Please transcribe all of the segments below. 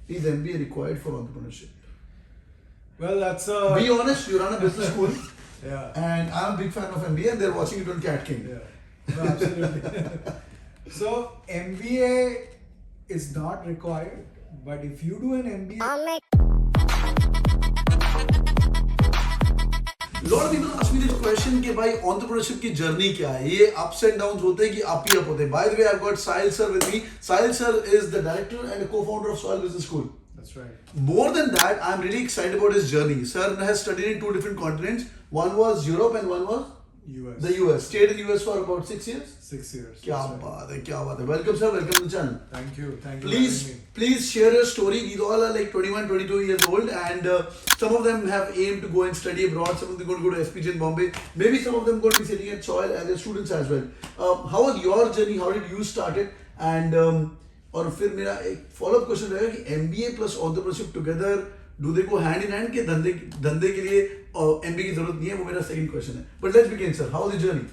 Is MBA required for entrepreneurship? Well, that's a... Be honest, you run a business school. Yeah. And I'm a big fan of MBA and they're watching it on CATKing. Yeah. No, absolutely. So, MBA is not required, but if you do an MBA... A lot of people ask me this question कि भाई entrepreneurship की journey क्या है? ये ups and downs होते हैं कि up ही up होते हैं. By the way, I've got Sahil sir with me. Sahil sir is the director and a co-founder of Soil Business School. That's right. More than that, I'm really excited about his journey. Sir has studied in 2 different continents. One was Europe and one was US. the US. Stayed in US for about 6 years. 6 years. क्या बात है, क्या बात है. Welcome sir, welcome to the channel. Thank you. Thank you. Please share your story. These all are like 21, 22 years old, and some of them have aimed to go and study abroad. Some of them going to go to SPJain Bombay. Maybe some of them going to be sitting at Soil as their students as well. How was your journey? How did you start it? And और फिर मेरा एक follow-up question रहेगा कि MBA plus entrepreneurship together do they go hand in hand? कि धंधे के लिए MBA की जरूरत नहीं है? वो मेरा second question है. But let's begin, sir. How was the journey?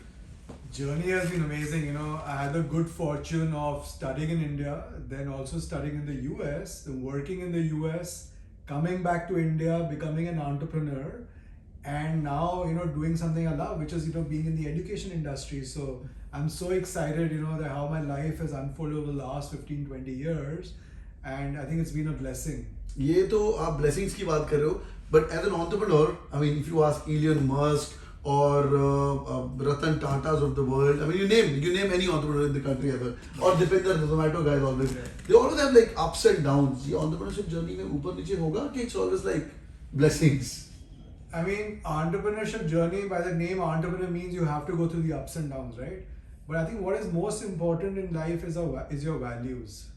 Journey has been amazing. You know, I had the good fortune of studying in India, then also studying in the US, then working in the US, coming back to India, becoming an entrepreneur, and now, you know, doing something I love, which is, you know, being in the education industry. So I'm so excited, you know, that how my life has unfolded over the last 15, 20 years, and I think it's been a blessing. ये तो आप blessings की बात कर रहे हो, but as an entrepreneur, I mean, if you ask Elon Musk or Ratan Tatas of the world, I mean, you name any entrepreneur in the country ever, or Dipinder, the Zomato guys always, they always have like ups and downs. ये entrepreneurship journey में ऊपर नीचे होगा कि it's always like blessings? I mean, entrepreneurship journey, by the name entrepreneur, means you have to go through the ups and downs, right? But I think what is most important in life is your values.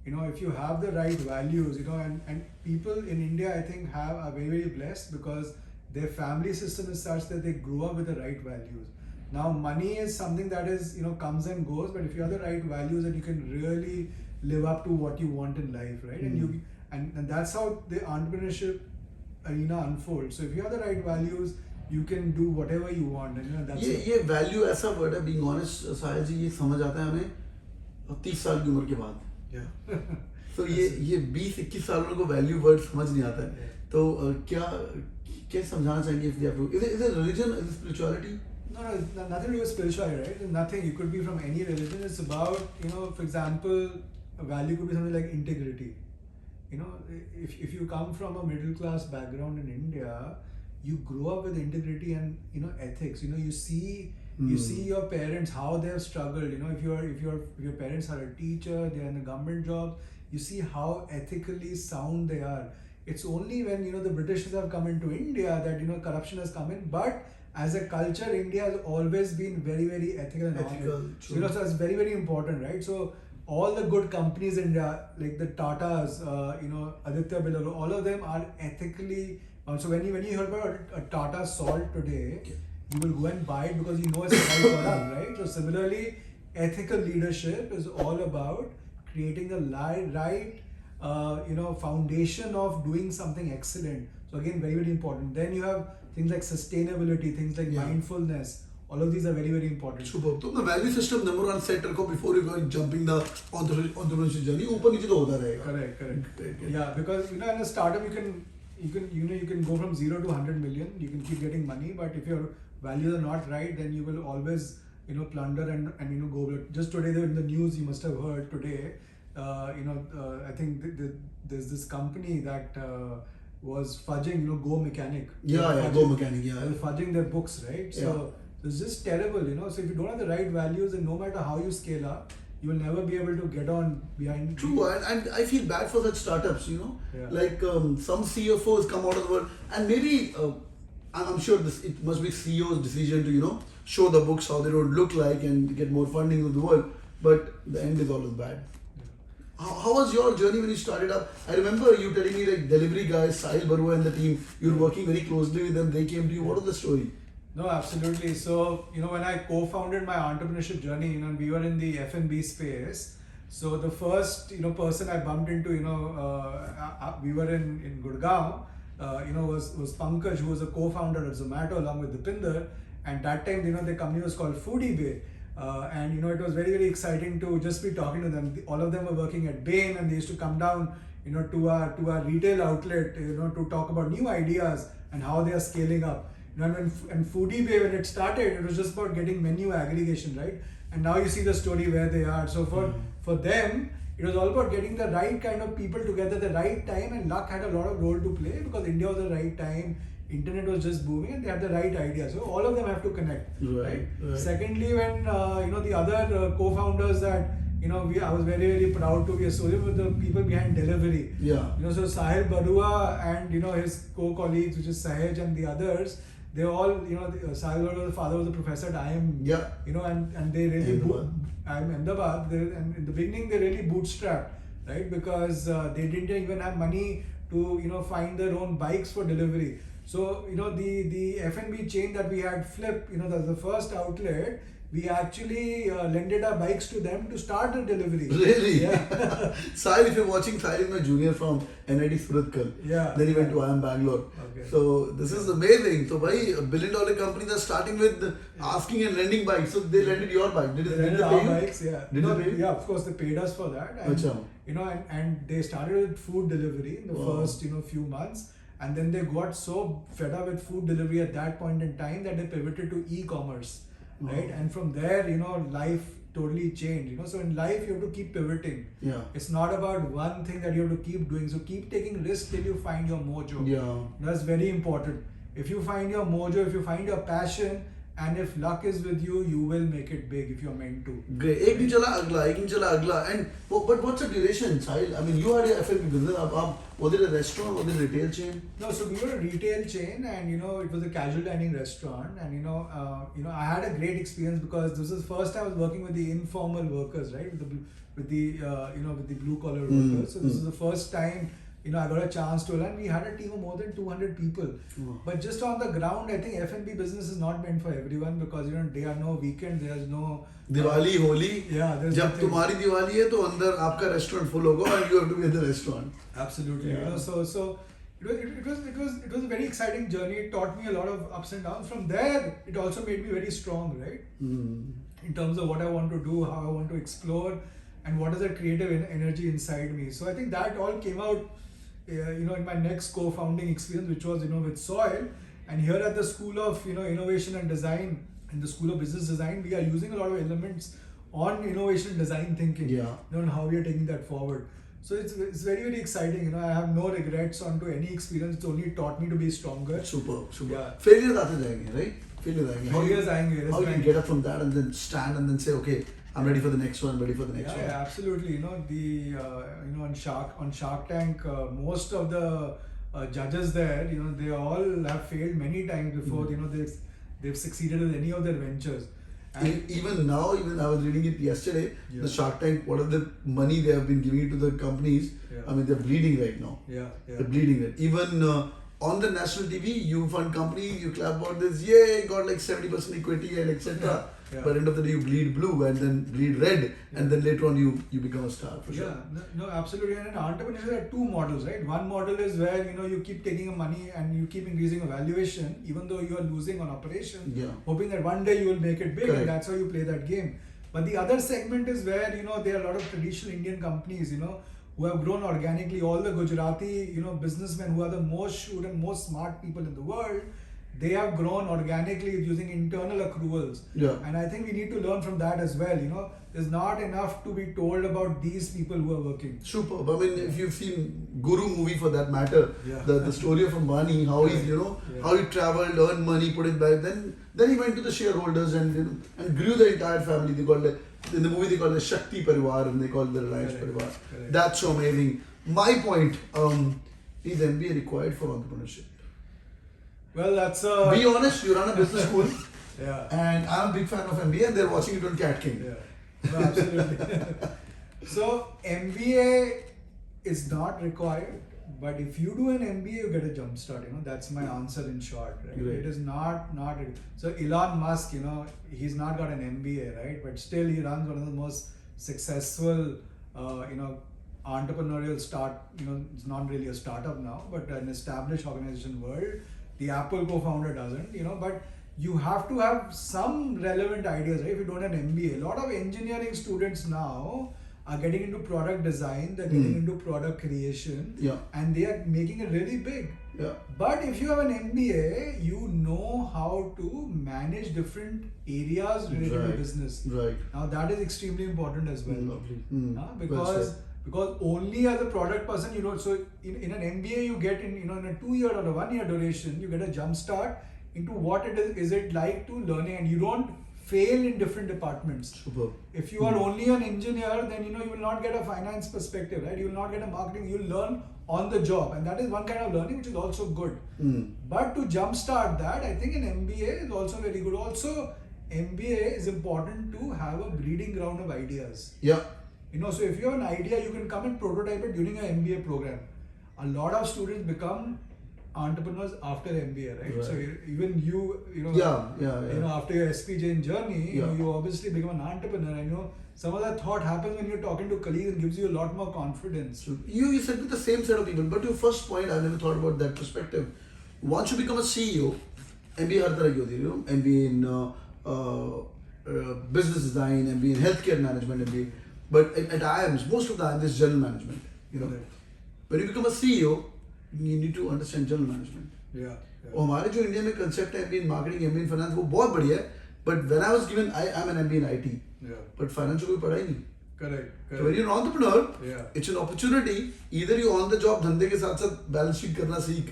You know, if you have the right values, you know, and people in India, I think, are very, very blessed because their family system is such that they grew up with the right values. Now, money is something that is, you know, comes and goes, but if you have the right values, then you can really live up to what you want in life, right? And that's how the entrepreneurship arena unfolds. So if you have the right values, you can do whatever you want, and you know that's ये value ऐसा word है, being honest, साहिल जी, ये समझ आता है हमें 30 साल की उम्र के बाद. Yeah. तो ये 20-21 साल वालों को value word समझ नहीं आता है. तो क्या समझाना चाहेंगे if they have to? Is it religion? Is it spirituality? No, nothing to do with spirituality, right? Nothing. You could be from any religion. It's about, you know, for example, a value could be something like integrity. You know, if you come from a middle class background in India, you grow up with integrity and, you know, ethics. You know, you see your parents, how they have struggled. You know, if your parents are a teacher, they are in a government job, you see how ethically sound they are. It's only when, you know, the Britishers have come into India that, you know, corruption has come in. But as a culture, India has always been very, very ethical and honest. So, you know, so it's very, very important, right? So all the good companies in India, like the Tatas, you know, Aditya Birla, all of them are ethically. So when you hear about a Tata salt today, you will go and buy it because you know it's the right product, right? So similarly, ethical leadership is all about creating the right, you know, foundation of doing something excellent. So again, very, very important. Then you have things like sustainability, things like mindfulness. All of these are very, very important. Super. So the value system number one set रखो before you go jumping the entrepreneurship journey. ऊपर नीचे तो होता रहेगा. Correct. Yeah, because, you know, in a startup you can go from 0 to 100 million. You can keep getting money, but if your values are not right, then you will always, you know, plunder and you know, go. Just today in the news, you must have heard today. You know, I think there's this company that was fudging, you know, Go Mechanic. Go Mechanic. Yeah, they're fudging their books, right? So it's just terrible, you know. So if you don't have the right values, then no matter how you scale up, you will never be able to get on behind. True, and I feel bad for such startups, you know. Like some CFOs come out of the world, and maybe I'm sure it must be CEO's decision to, you know, show the books how they don't look like and get more funding of the world. But the end is always bad. How was your journey when you started up? I remember you telling me like delivery guys, Sahil Barua and the team, you were working very closely with them. They came to you. What was the story? No, absolutely. So, you know, when I co-founded my entrepreneurship journey, you know, we were in the F&B space. So the first, you know, person I bumped into, you know, we were in Gurgaon, you know, was Pankaj, who was a co-founder of Zomato along with Dipinder. And that time, you know, the company was called Foodie Bay. And, you know, it was very, very exciting to just be talking to them. All of them were working at Bain and they used to come down, to our retail outlet, to talk about new ideas and how they are scaling up. And Foodie Bay, when it started, it was just about getting menu aggregation, right? And now you see the story where they are. So for them, it was all about getting the right kind of people together at the right time, and luck had a lot of role to play because India was the right time, internet was just booming, and they had the right idea. So all of them have to connect, right? Secondly, when the other co-founders that I was very, very proud to be associated with the people behind delivery. Yeah. So Sahil Barua and his co-colleagues, which is Sahaj and the others, they all, Sahil Barua, the father was a professor at IIM. Yeah. And they really IIM Ahmedabad. And in the beginning, they really bootstrapped, right? Because they didn't even have money to find their own bikes for delivery. So the F&B chain that we had Flip, the first outlet, we actually lended our bikes to them to start the delivery. Really? Yeah. Sahil, if you're watching, Sahil is my junior from NIT Suratkal. Yeah. Then he went to IIM Bangalore. Okay. So this is amazing. So bhai, $1 billion companies are starting with asking and lending bikes. So they lended your bike. Did they lended pay our you? bikes, yeah. Did they pay you? Yeah, of course they paid us for that. And, and they started with food delivery in the first few months. And then they got so fed up with food delivery at that point in time that they pivoted to e-commerce. Right, and from there, life totally changed. So in life, you have to keep pivoting. Yeah. It's not about one thing that you have to keep doing. So keep taking risks till you find your mojo. Yeah. That's very important. If you find your mojo, if you find your passion, and if luck is with you, you will make it big if you're meant to. Great. एक दिन चला अगला. And but what's the duration, Sahil? I mean, you had your F&B business. Was it a restaurant? Was it a retail chain? No, so we were a retail chain, and it was a casual dining restaurant. And I had a great experience because this was the first time I was working with the informal workers, right? With the blue collar workers. So this is the first time I got a chance to learn. We had a team of more than 200 people. But just on the ground, I think F&B business is not meant for everyone because there are no weekends, there's no Diwali, Holi. Yeah, there's जब तुम्हारी दिवाली है तो अंदर आपका restaurant full होगा and you have to be at the restaurant. Absolutely. Yeah. So it was a very exciting journey. It taught me a lot of ups and downs. From there, it also made me very strong, right? In terms of what I want to do, how I want to explore, and what is that creative energy inside me. So I think that all came out in my next co-founding experience, which was with Soil. And here at the School of Innovation and Design, in the School of Business Design, we are using a lot of elements on innovation design thinking. Yeah. And how we are taking that forward. So it's very, very exciting. I have no regrets onto any experience. It's only taught me to be stronger. Super. Yeah. Failures आते जाएंगे, right? Failures आएंगे. How you can get up from that and then stand and then say, okay, I'm ready for the next one. Ready for the next one. Yeah, absolutely. On Shark Tank, most of the judges there, they all have failed many times before. They've succeeded with any of their ventures. And even now, I was reading it yesterday, the Shark Tank, what are the money they have been giving to the companies, I mean, they're bleeding right now. They're bleeding it. Even on the national TV, you fund company, you clap about this, yay, got like 70% equity and etc. But end of the day, you bleed blue and then bleed red, and then later on you become a star for sure. No, absolutely. And in entrepreneurship, there are two models, right? One model is where you keep taking money and you keep increasing a valuation, even though you are losing on operation, hoping that one day you will make it big. Correct. And that's how you play that game. But the other segment is where there are a lot of traditional Indian companies, who have grown organically. All the Gujarati businessmen who are the most shrewd and most smart people in the world, they have grown organically using internal accruals. And I think we need to learn from that as well. There's not enough to be told about these people who are working. Superb. I mean, if you've seen Guru movie for that matter, the story of Ambani, how he's how he traveled, earned money, put it back. Then he went to the shareholders and grew the entire family. They called in the movie they call it Shakti Parivar and they call it the Reliance Parivar. Correct. That's so amazing. My point, is MBA required for entrepreneurship? Well, that's be honest, you run a business school. And I'm a big fan of MBA and they're watching it on CATKing. No, absolutely. So MBA is not required, but if you do an MBA, you get a jump start. That's my answer in short. Right? It is not. So Elon Musk, he's not got an MBA, right? But still, he runs one of the most successful, entrepreneurial start. It's not really a startup now, but an established organization world. The Apple co-founder doesn't, but you have to have some relevant ideas, right? If you don't have an MBA, a lot of engineering students now are getting into product design, they're getting into product creation, and they are making it really big. But if you have an MBA, you know how to manage different areas related to business. Now that is extremely important as well. Because only as a product person, you know, so in an MBA you get in a 2-year or a 1-year duration, you get a jump start into what is it like to learning, and you don't fail in different departments. If you are only an engineer, then you will not get a finance perspective, right? You will not get a marketing. You will learn on the job, and that is one kind of learning which is also good. But to jumpstart that, I think an MBA is also very good. Also, MBA is important to have a breeding ground of ideas. So if you have an idea, you can come and prototype it during an MBA program. A lot of students become entrepreneurs after MBA, right? So even after your SPJain journey, you obviously become an entrepreneur. And some of that thought happens when you're talking to colleagues and gives you a lot more confidence. You said with the same set of people, but your first point, I never thought about that perspective. Once you become a CEO, MBA har tarah ki hoti hai, MBA in business design, MBA in healthcare management, MBA. But at IIMs, most of the IIMs is general management. When you become a CEO, you need to understand general management. और हमारे जो India में concept है MBA in marketing, MBA in finance, वो बहुत बढ़िया है. But when I was given, I'm an MBA in IT. But finance कोई पढ़ा ही नहीं. Correct. So when you're an entrepreneur, it's an opportunity. Either you on the job धंधे के साथ साथ balance sheet करना सीख.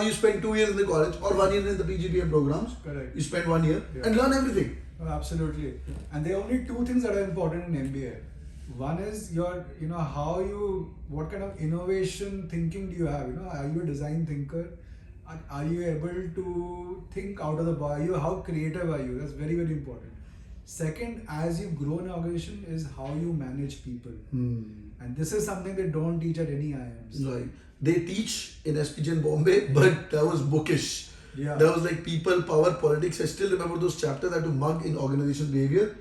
You spend 2 years in the college or 1 year in the PGDM programs. Correct. You spend 1 year and learn everything. Oh, absolutely. And there are only 2 things that are important in MBA. One is what kind of innovation thinking do you have? Are you a design thinker? Are you able to think out of the box? How creative are you? That's very, very important. Second, as you grow in an organization, is how you manage people. And this is something they don't teach at any IIMs. Right. They teach in SPJain Bombay, but that was bookish. That was like people, power, politics. I still remember those chapters that to mug in organizational behavior.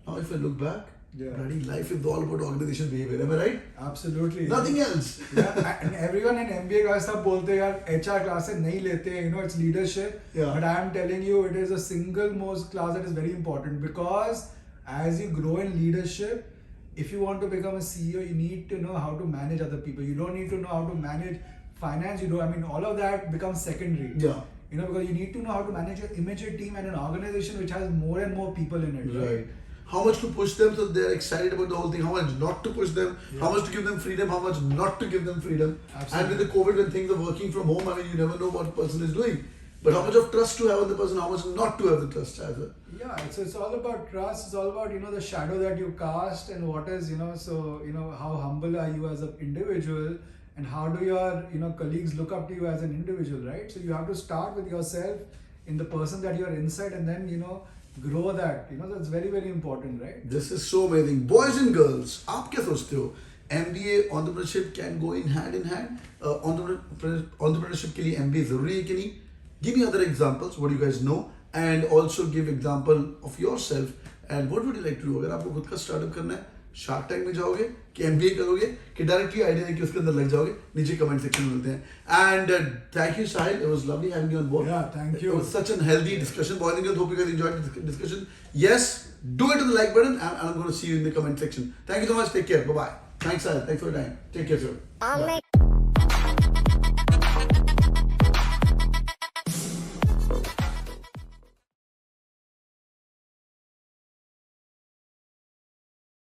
Now if I look back, bloody life is all about organizational behavior. Am I right? Absolutely. Nothing else. And everyone in MBA class सब बोलते हैं यार HR classes नहीं लेते, it's leadership. But I am telling you, it is a single most class that is very important, because as you grow in leadership, if you want to become a CEO, you need to know how to manage other people. You don't need to know how to manage finance. All of that becomes secondary. Because you need to know how to manage your immediate team and an organization which has more and more people in it. Right. How much to push them so they're excited about the whole thing, how much not to push them, how much to give them freedom, how much not to give them freedom. Absolutely. And with the COVID, when things are working from home, you never know what person is doing. But how much of trust to have on the person, how much not to have the trust as well. It's all about trust. It's all about, the shadow that you cast, and what is, how humble are you as an individual, and how do your, colleagues look up to you as an individual, right? So you have to start with yourself in the person that you're inside, and then, grow that. That's very, very important, right? This is so amazing. Boys and girls, आप क्या सोचते हो? MBA, entrepreneurship can go in hand? Entrepreneurship के लिए MBA ज़रूरी है कि नहीं? Give me other examples, what you guys know, and also give example of yourself. And what would you like to do? अगर आपको खुद का startup करना है, Shark Tank में जाओगे, कि MBA करोगे, कि directly idea है कि उसके अंदर लग जाओगे, नीचे comment section में मिलते हैं. And thank you, Sahil. It was lovely having you on board. Thank you. It was such a healthy discussion. Boys and girls, hope you guys enjoyed the discussion. Yes, do it to the like button, and I'm going to see you in the comment section. Thank you so much. Take care. Bye-bye. Thanks, Sahil. Thanks for your time. Take care, sir. Bye.